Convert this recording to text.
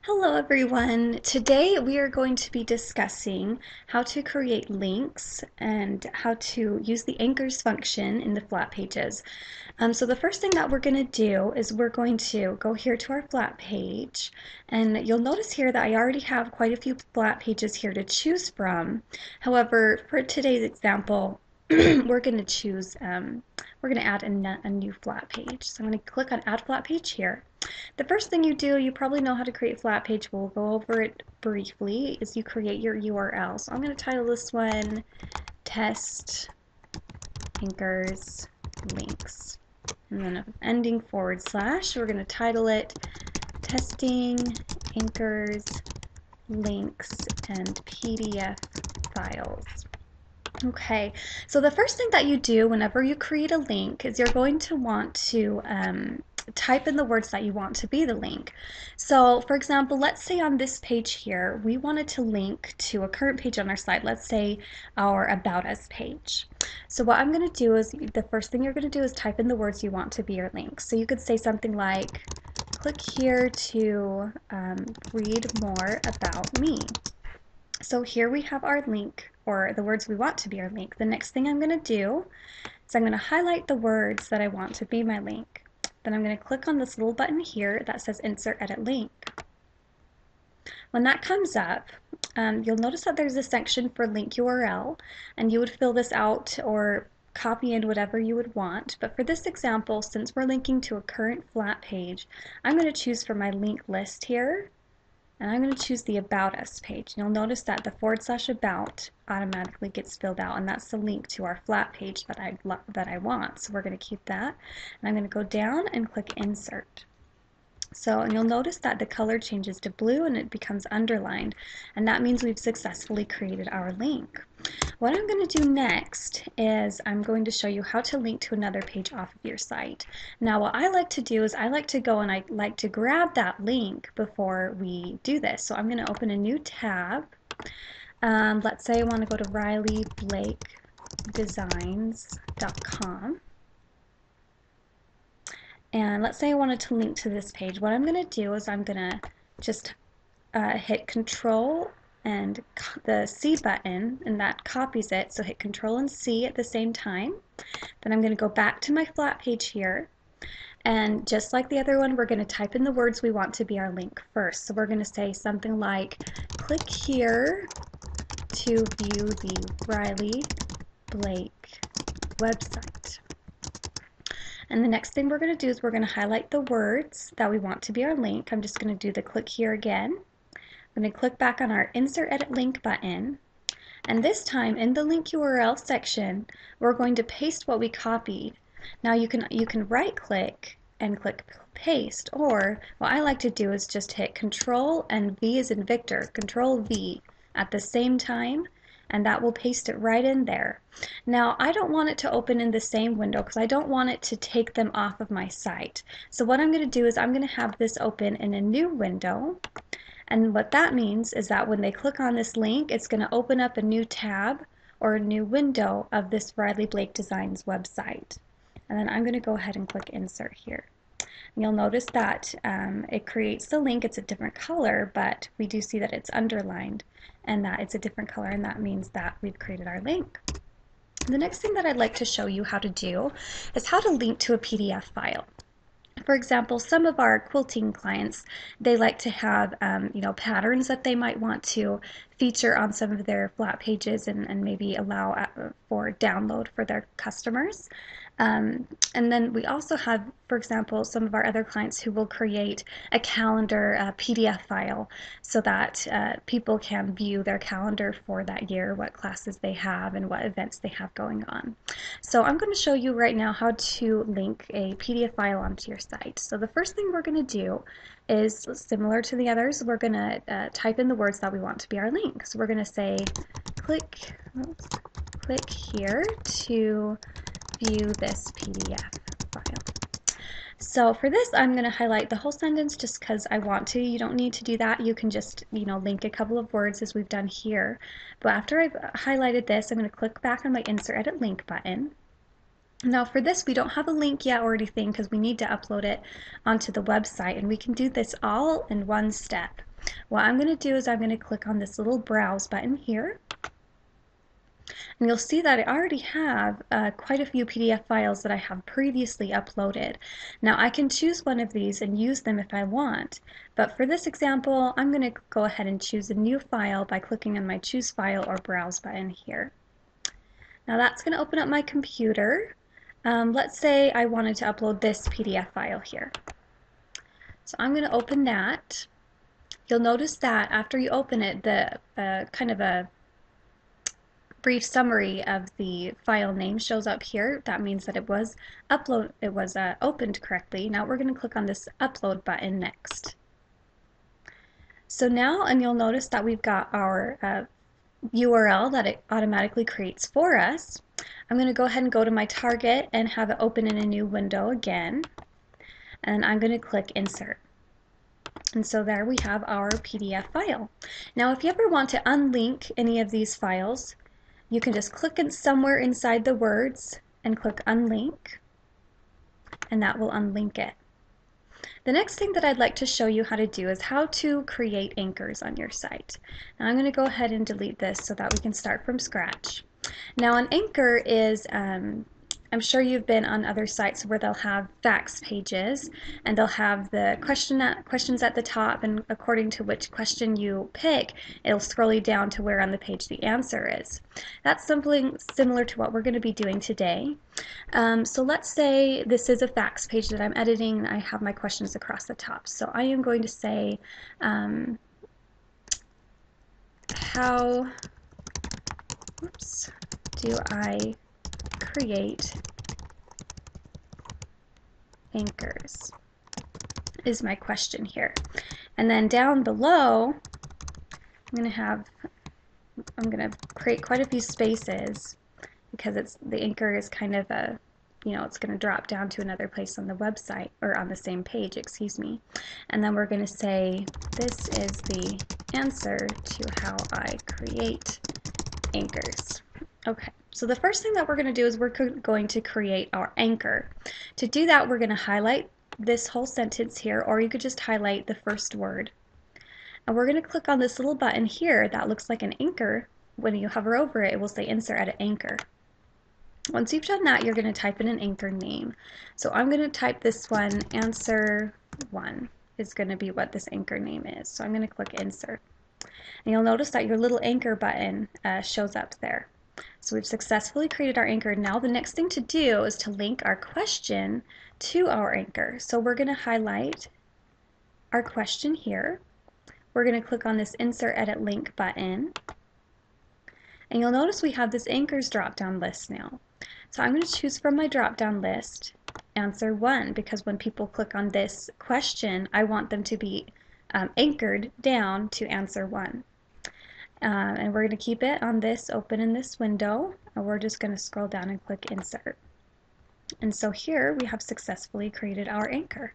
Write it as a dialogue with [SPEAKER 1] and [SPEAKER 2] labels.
[SPEAKER 1] Hello everyone. Today we are going to be discussing how to create links and how to use the anchors function in the flat pages. So the first thing that we're going to do is we're going to go here to our flat page, and you'll notice here that I already have quite a few flat pages here to choose from. However, for today's example, we're going to choose, we're going to add a new flat page. So I'm going to click on Add Flat Page here. The first thing you do, you probably know how to create a flat page. We'll go over it briefly, is you create your URL. So I'm going to title this one Test Anchors Links. And then an ending / we're going to title it Testing Anchors Links and PDF Files. Okay, so the first thing that you do whenever you create a link is you're going to want to type in the words that you want to be the link. So for example, let's say on this page here, we wanted to link to a current page on our site, let's say our About Us page. So what I'm going to do is, the first thing you're going to do is type in the words you want to be your link. So you could say something like, click here to read more about me. So here we have our link, or the words we want to be our link. The next thing I'm going to do is I'm going to highlight the words that I want to be my link. Then I'm going to click on this little button here that says Insert Edit Link. When that comes up, you'll notice that there's a section for link URL, and you would fill this out or copy in whatever you would want. But for this example, since we're linking to a current flat page, I'm going to choose for my link list here, and I'm going to choose the About Us page. You'll notice that the / about automatically gets filled out, and that's the link to our flat page that I want. So we're going to keep that, and I'm going to go down and click Insert. And you'll notice that the color changes to blue and it becomes underlined, and that means we've successfully created our link. What I'm going to do next is I'm going to show you how to link to another page off of your site. Now what I like to do is I like to go and I like to grab that link before we do this. So I'm going to open a new tab. Let's say I want to go to RileyBlakeDesigns.com. And let's say I wanted to link to this page. What I'm going to do is I'm going to just hit Control and the C button, and that copies it. So hit Control and C at the same time. Then I'm going to go back to my flat page here. And just like the other one, we're going to type in the words we want to be our link first. So we're going to say something like, click here to view the Riley Blake website. And the next thing we're going to do is we're going to highlight the words that we want to be our link. I'm just going to do the click here again. I'm going to click back on our Insert Edit Link button. And this time in the link URL section, we're going to paste what we copied. Now you can right click and click paste, or what I like to do is just hit Control and V as in Victor, Control V at the same time, and that will paste it right in there. Now I don't want it to open in the same window because I don't want it to take them off of my site. So what I'm going to do is I'm going to have this open in a new window, and what that means is that when they click on this link, it's going to open up a new tab or a new window of this Riley Blake Designs website. And then I'm going to go ahead and click Insert here. And you'll notice that it creates the link. It's a different color, but we do see that it's underlined and that it's a different color, and that means that we've created our link. The next thing that I'd like to show you how to do is how to link to a PDF file. For example, some of our quilting clients, they like to have patterns that they might want to feature on some of their flat pages and maybe allow for download for their customers. And then we also have, for example, some of our other clients who will create a calendar PDF file so that people can view their calendar for that year, what classes they have and what events they have going on. So I'm going to show you right now how to link a PDF file onto your site. So the first thing we're going to do is similar to the others. We're going to type in the words that we want to be our link. So we're going to say click here to view this PDF file. So for this, I'm going to highlight the whole sentence just because I want to. You don't need to do that. You can just, link a couple of words as we've done here. But after I've highlighted this, I'm going to click back on my Insert Edit Link button. Now for this, we don't have a link yet or anything because we need to upload it onto the website, and we can do this all in one step. what I'm going to do is I'm going to click on this little browse button here. And you'll see that I already have quite a few PDF files that I have previously uploaded. Now I can choose one of these and use them if I want, but for this example I'm going to go ahead and choose a new file by clicking on my Choose File or Browse button here. Now that's going to open up my computer. Let's say I wanted to upload this PDF file here. So I'm going to open that. You'll notice that after you open it, the kind of a brief summary of the file name shows up here. That means that it was opened correctly. Now we're going to click on this upload button next. So now, and you'll notice that we've got our URL that it automatically creates for us. I'm going to go ahead and go to my target and have it open in a new window again. And I'm going to click Insert. And so there we have our PDF file. Now if you ever want to unlink any of these files, you can just click it somewhere inside the words and click Unlink, and that will unlink it. The next thing that I'd like to show you how to do is how to create anchors on your site. Now I'm going to go ahead and delete this so that we can start from scratch. Now an anchor is, I'm sure you've been on other sites where they'll have facts pages and they'll have the questions at the top, and according to which question you pick, it'll scroll you down to where on the page the answer is. That's something similar to what we're going to be doing today. So let's say this is a facts page that I'm editing and I have my questions across the top. So I am going to say, how do I create anchors is my question here. And then down below I'm going to create quite a few spaces because the anchor is kind of a, it's going to drop down to another place on the website, or on the same page, excuse me. And then we're going to say, this is the answer to how I create anchors. Okay, so the first thing that we're going to do is we're going to create our anchor. To do that, we're going to highlight this whole sentence here, or you could just highlight the first word. And we're going to click on this little button here that looks like an anchor. When you hover over it, it will say Insert Edit Anchor. Once you've done that, you're going to type in an anchor name. So I'm going to type this one, Answer 1 is going to be what this anchor name is. So I'm going to click Insert. And you'll notice that your little anchor button shows up there. So we've successfully created our anchor. Now the next thing to do is to link our question to our anchor. So we're going to highlight our question here. We're going to click on this Insert Edit Link button. And you'll notice we have this anchors drop-down list now. So I'm going to choose from my drop-down list Answer 1, because when people click on this question, I want them to be anchored down to Answer 1. And we're going to keep it on this, open in this window, and we're just going to scroll down and click Insert. And so here we have successfully created our anchor.